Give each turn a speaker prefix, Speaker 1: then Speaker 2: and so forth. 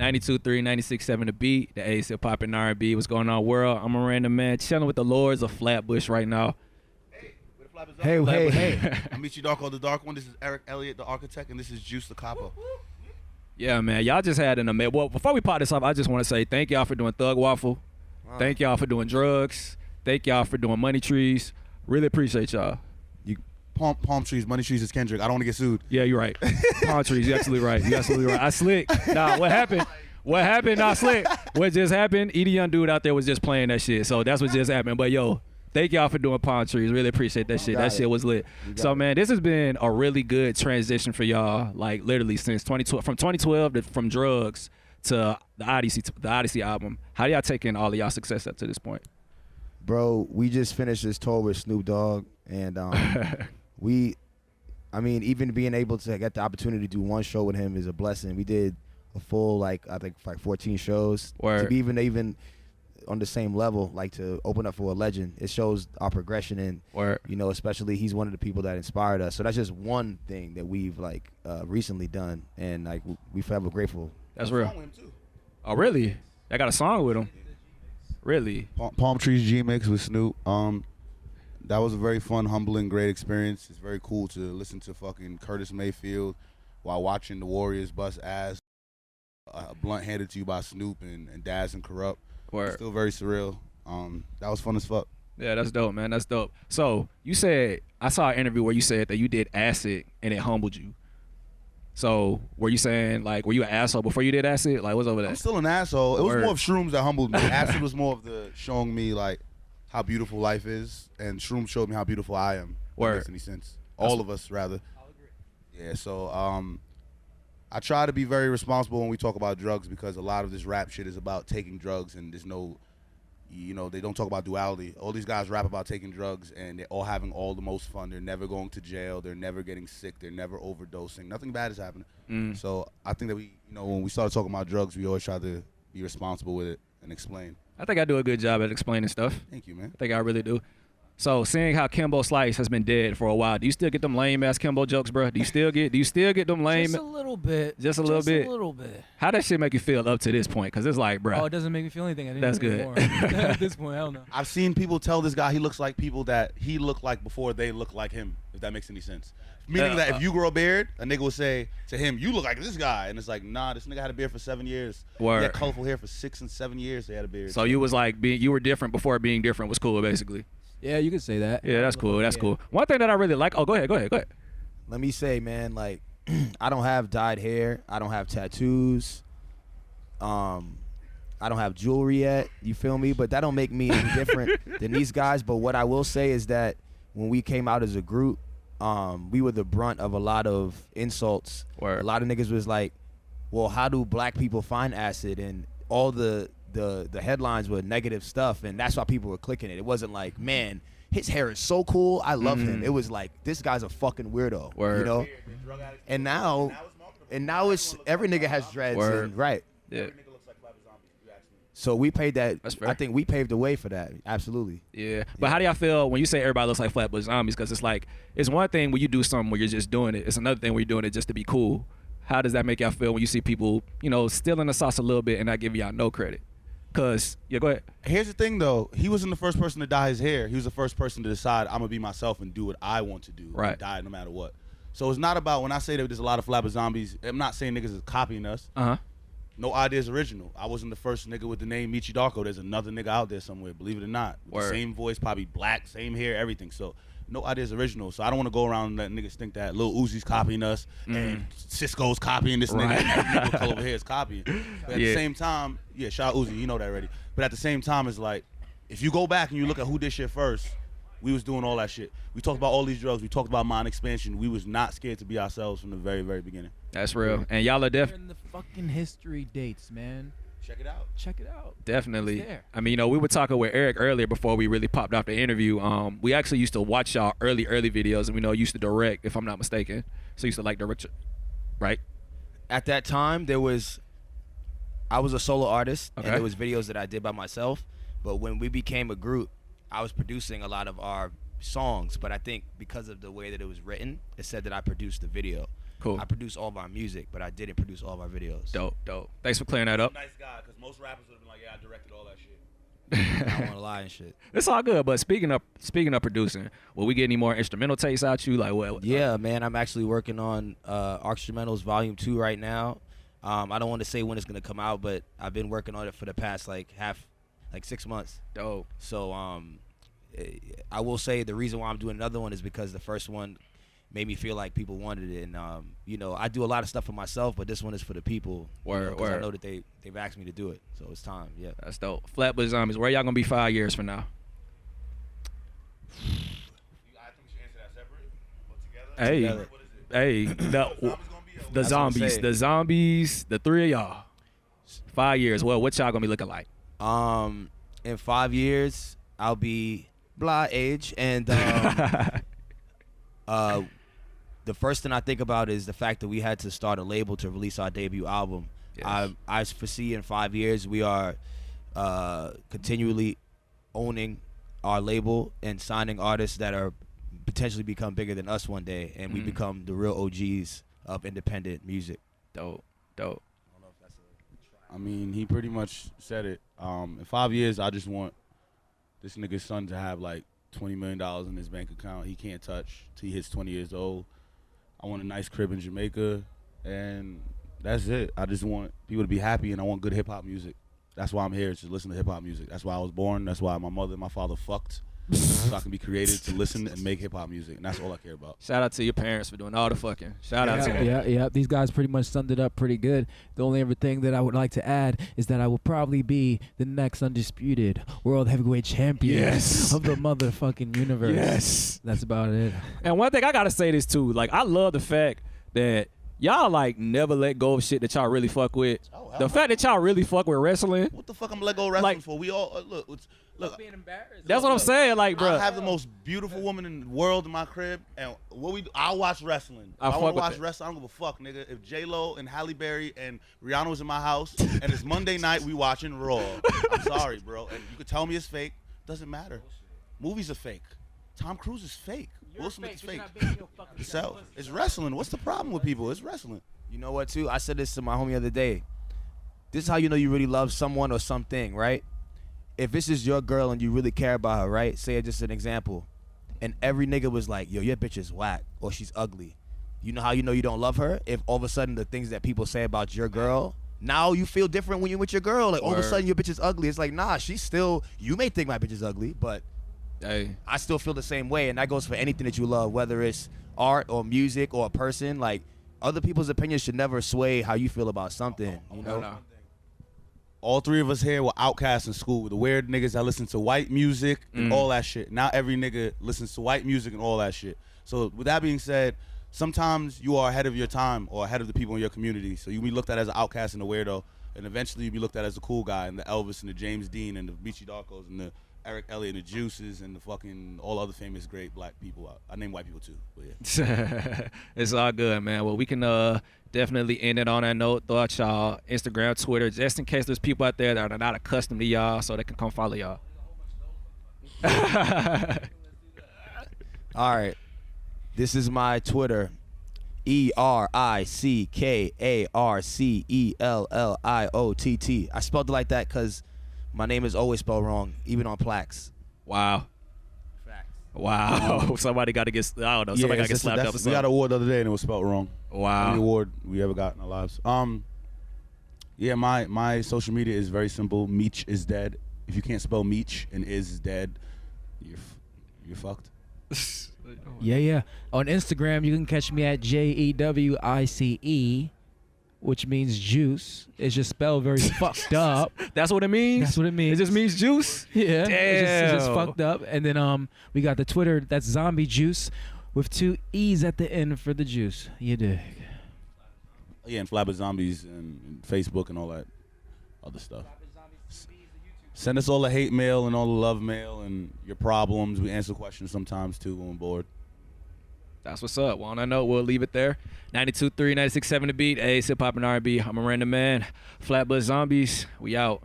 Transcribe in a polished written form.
Speaker 1: 92.3, 96.7 The Beat, the Ace Hip Hop and R&B. What's going on, world? I'm a random man chilling with the lords of Flatbush right now.
Speaker 2: Hey.
Speaker 3: I'm Michi Darko, the Dark One. This is Eric Elliott, the Architect, and this is Juice the Capo.
Speaker 1: Yeah, man. Y'all just had an amazing. Well, before we pot this up, I just want to say thank y'all for doing Thug Waffle. Thank y'all for doing drugs. Thank y'all for doing Money Trees. Really appreciate y'all.
Speaker 3: Palm trees, money trees is Kendrick. I don't want to get sued.
Speaker 1: Yeah, you're right. Palm trees, you're absolutely right. You're absolutely right. I slick. Nah, what happened? What happened? Nah, slick. What just happened? Edie Young dude out there was just playing that shit. So that's what just happened. But yo, thank y'all for doing palm trees. Really appreciate that shit. That shit was lit. So man, this has been a really good transition for y'all. Like literally since 2012, from 2012 to from drugs to the Odyssey album. How do y'all take in all of y'all success up to this point?
Speaker 2: Bro, we just finished this tour with Snoop Dogg, and even being able to get the opportunity to do one show with him is a blessing. We did a full, I think 14 shows.
Speaker 1: Word.
Speaker 2: To be even on the same level, like to open up for a legend, it shows our progression, and
Speaker 1: Word.
Speaker 2: Especially he's one of the people that inspired us. So that's just one thing that we've recently done, and we forever grateful.
Speaker 1: That's real. Oh really? I got a song with him. Really?
Speaker 3: Palm Trees G-Mix with Snoop. That was a very fun, humbling, great experience. It's very cool to listen to fucking Curtis Mayfield while watching the Warriors bust ass. A blunt handed to you by Snoop and Daz and Corrupt.
Speaker 1: Word.
Speaker 3: Still very surreal. That was fun as fuck.
Speaker 1: Yeah, that's dope, man. That's dope. So you said, I saw an interview where you said that you did acid and it humbled you. So were you saying, were you an asshole before you did acid? What's over there?
Speaker 3: I'm still an asshole. It was
Speaker 1: Word.
Speaker 3: more of shrooms that humbled me. Acid was more of the showing me, how beautiful life is, and shrooms showed me how beautiful I am.
Speaker 1: Word.
Speaker 3: If that makes any sense. All of us, rather. I'll agree. Yeah, so I try to be very responsible when we talk about drugs, because a lot of this rap shit is about taking drugs, and there's no, they don't talk about duality. All these guys rap about taking drugs, and they're all having all the most fun. They're never going to jail. They're never getting sick. They're never overdosing. Nothing bad is happening. So I think that we, when we start talking about drugs, we always try to be responsible with it and explain.
Speaker 1: I think I do a good job at explaining stuff.
Speaker 3: Thank you, man.
Speaker 1: I think I really do. So seeing how Kimbo Slice has been dead for a while, do you still get them lame ass Kimbo jokes, bro? Do you still get them lame?
Speaker 4: Just a little bit.
Speaker 1: Just a little bit.
Speaker 4: A little bit.
Speaker 1: How that shit make you feel up to this point? Cause it's bro.
Speaker 4: Oh, it doesn't make me feel anything. I didn't
Speaker 1: That's good.
Speaker 4: At this point, hell no.
Speaker 3: I've seen people tell this guy he looks like people that he looked like before they look like him, if that makes any sense. Meaning that if you grow a beard, a nigga will say to him, you look like this guy. And it's nah, this nigga had a beard for 7 years.
Speaker 1: Word.
Speaker 3: He had colorful hair for 6 and 7 years. They had a beard.
Speaker 1: So you was you were different before being different was cool, basically.
Speaker 4: Yeah, you could say that.
Speaker 1: Yeah, that's cool. That's cool. One thing that I really like. Oh, go ahead.
Speaker 2: Let me say, man, I don't have dyed hair. I don't have tattoos. I don't have jewelry yet. You feel me? But that don't make me any different than these guys. But what I will say is that when we came out as a group, we were the brunt of a lot of insults.
Speaker 1: Word.
Speaker 2: A lot of niggas was like, well, how do black people find acid? And all the headlines were negative stuff, and that's why people were clicking it. It wasn't man, his hair is so cool, I love him. It was this guy's a fucking weirdo.
Speaker 1: Word.
Speaker 2: And now it's every nigga has dreads.
Speaker 1: Word.
Speaker 2: And, right.
Speaker 1: Yeah.
Speaker 2: So we paid that.
Speaker 1: That's fair.
Speaker 2: I think we paved the way for that. Absolutely.
Speaker 1: Yeah. But how do y'all feel when you say everybody looks like Flatbush Zombies? Because it's one thing when you do something where you're just doing it. It's another thing when you're doing it just to be cool. How does that make y'all feel when you see people, still in the sauce a little bit and not giving y'all no credit? Because, yeah, go ahead.
Speaker 3: Here's the thing, though. He wasn't the first person to dye his hair. He was the first person to decide, I'm going to be myself and do what I want to do.
Speaker 1: Right.
Speaker 3: And dye it no matter what. So it's not about, when I say that there's a lot of Flatbush Zombies, I'm not saying niggas is copying us.
Speaker 1: Uh-huh.
Speaker 3: No idea is original. I wasn't the first nigga with the name Michi Darko. There's another nigga out there somewhere, believe it or not. With the same voice, probably black, same hair, everything. So no idea is original. So I don't want to go around and let niggas think that Lil Uzi's copying us and Cisco's copying this nigga. And every nigga with color hair is copying. But at the same time, yeah, shout out Uzi, you know that already. But at the same time, it's if you go back and you look at who did shit first, we was doing all that shit. We talked about all these drugs. We talked about mind expansion. We was not scared to be ourselves from the very, very beginning.
Speaker 1: That's real. And y'all are
Speaker 4: In the fucking history dates, man.
Speaker 3: Check it out.
Speaker 4: Check it out.
Speaker 1: Definitely.
Speaker 4: It's there.
Speaker 1: I mean, we were talking with Eric earlier before we really popped off the interview. We actually used to watch y'all early videos, and we used to direct, if I'm not mistaken. So you used to direct, right?
Speaker 2: At that time, I was a solo artist,
Speaker 1: Okay.
Speaker 2: and there was videos that I did by myself. But when we became a group, I was producing a lot of our songs. But I think because of the way that it was written, it said that I produced the video.
Speaker 1: Cool.
Speaker 2: I produce all of our music, but I didn't produce all of our videos.
Speaker 1: Dope. Thanks for clearing that up.
Speaker 3: Nice guy, because most rappers would have been like, yeah, I directed all that shit.
Speaker 2: I don't want to lie and shit.
Speaker 1: It's all good. But speaking of producing, will we get any more instrumental takes out you? Like what?
Speaker 2: Yeah, man. I'm actually working on Instrumentals Volume 2 right now. I don't want to say when it's gonna come out, but I've been working on it for the past like 6 months.
Speaker 1: Dope.
Speaker 2: So I will say the reason why I'm doing another one is because the first one made me feel like people wanted it, and you know, I do a lot of stuff for myself, but this one is for the people.
Speaker 1: Word.
Speaker 2: I know that they've asked me to do it, so it's time. Yeah.
Speaker 1: That's dope. Flatbush Zombies. Where y'all gonna be 5 years from now?
Speaker 3: I think we should answer that separate or together.
Speaker 1: Hey, the zombies, the three of y'all. 5 years. Well, what y'all gonna be looking like?
Speaker 2: In 5 years, I'll be blah age, and the first thing I think about is the fact that we had to start a label to release our debut album.
Speaker 1: Yes.
Speaker 2: I foresee in 5 years we are continually owning our label and signing artists that are potentially become bigger than us one day, and we become the real OGs of independent music.
Speaker 1: Dope.
Speaker 3: I mean, he pretty much said it. In 5 years, I just want this nigga's son to have like $20 million in his bank account he can't touch till he hits 20 years old. I want a nice crib in Jamaica, and that's it. I just want people to be happy, and I want good hip-hop music. That's why I'm here, to listen to hip-hop music. That's why I was born. That's why my mother and my father fucked, so I can be creative to listen and make hip-hop music, and that's all I care about.
Speaker 1: Shout out to your parents for doing all the fucking. Shout out to them.
Speaker 4: Yeah. These guys pretty much summed it up pretty good. The only other thing that I would like to add is that I will probably be the next undisputed world heavyweight champion of the motherfucking universe.
Speaker 1: Yes.
Speaker 4: That's about it.
Speaker 1: And one thing I gotta say this too, like I love the fact that y'all like never let go of shit that y'all really fuck with. The fact that y'all really fuck with wrestling.
Speaker 3: What the fuck I'm gonna let go of wrestling for? We all look.
Speaker 4: Being embarrassed.
Speaker 1: That's what I'm saying, like, bro.
Speaker 3: I have the most beautiful woman in the world in my crib, and I'll watch wrestling. If I
Speaker 1: fuck
Speaker 3: want
Speaker 1: with
Speaker 3: to watch
Speaker 1: it.
Speaker 3: wrestling, I don't give a fuck, nigga. If J-Lo and Halle Berry and Rihanna was in my house, and it's Monday night, we watching Raw. I'm sorry, bro. And you could tell me it's fake. Doesn't matter. Movies are fake. Tom Cruise is fake. Will Smith is fake. So it's wrestling. What's the problem with people? It's wrestling.
Speaker 2: You know what, too? I said this to my homie the other day. This is how you know you really love someone or something, right? If this is your girl and you really care about her, right? Say just an example. And every nigga was like, yo, your bitch is whack or she's ugly. You know how you know you don't love her? If all of a sudden the things that people say about your girl, now you feel different when you're with your girl. Like all of a sudden your bitch is ugly. It's like, nah, she's still, you may think my bitch is ugly, but I still feel the same way. And that goes for anything that you love, whether it's art or music or a person. Like other people's opinions should never sway how you feel about something, you know?
Speaker 1: No.
Speaker 3: All three of us here were outcasts in school. The weird niggas that listen to white music and all that shit. Now every nigga listens to white music and all that shit. So with that being said, sometimes you are ahead of your time or ahead of the people in your community. So you be looked at as an outcast and a weirdo, and eventually you be looked at as a cool guy, and the Elvis and the James Dean and the Beachy Darkos and the Eric Elliott and the Juices and the fucking all other famous great black people. I name white people too, but yeah.
Speaker 1: It's all good, man. Well, we can definitely end it on that note. Throw out y'all Instagram, Twitter, just in case there's people out there that are not accustomed to y'all, so they can come follow y'all.
Speaker 2: All right. This is my Twitter. ERICKARCELLIOTT. I spelled it like that because my name is always spelled wrong, even on plaques.
Speaker 1: Wow. Somebody got to get, I don't know, somebody got to get slapped up or something.
Speaker 3: We got an award the other day and it was spelled wrong.
Speaker 1: Wow.
Speaker 3: Any award we ever got in our lives. Yeah, my social media is very simple. Meech is dead. If you can't spell Meech and is dead, you're fucked.
Speaker 4: Yeah. On Instagram, you can catch me at JEWICE, which means juice. It's just spelled very fucked up.
Speaker 1: That's what it means?
Speaker 4: That's what it means.
Speaker 1: It just means juice?
Speaker 4: Yeah.
Speaker 1: Damn.
Speaker 4: It's just fucked up. And then we got the Twitter, that's Zombie Juice, with 2 E's at the end for the juice. You dig?
Speaker 3: Yeah, and Flatbush Zombies and Facebook and all that other stuff. Send us all the hate mail and all the love mail and your problems. We answer questions sometimes too when we're bored.
Speaker 1: That's what's up. Well, on that note, we'll leave it there. 92.3, 96.7 The Beat. Hip Hop and R&B. I'm a random man. Flatbush Zombies. We out.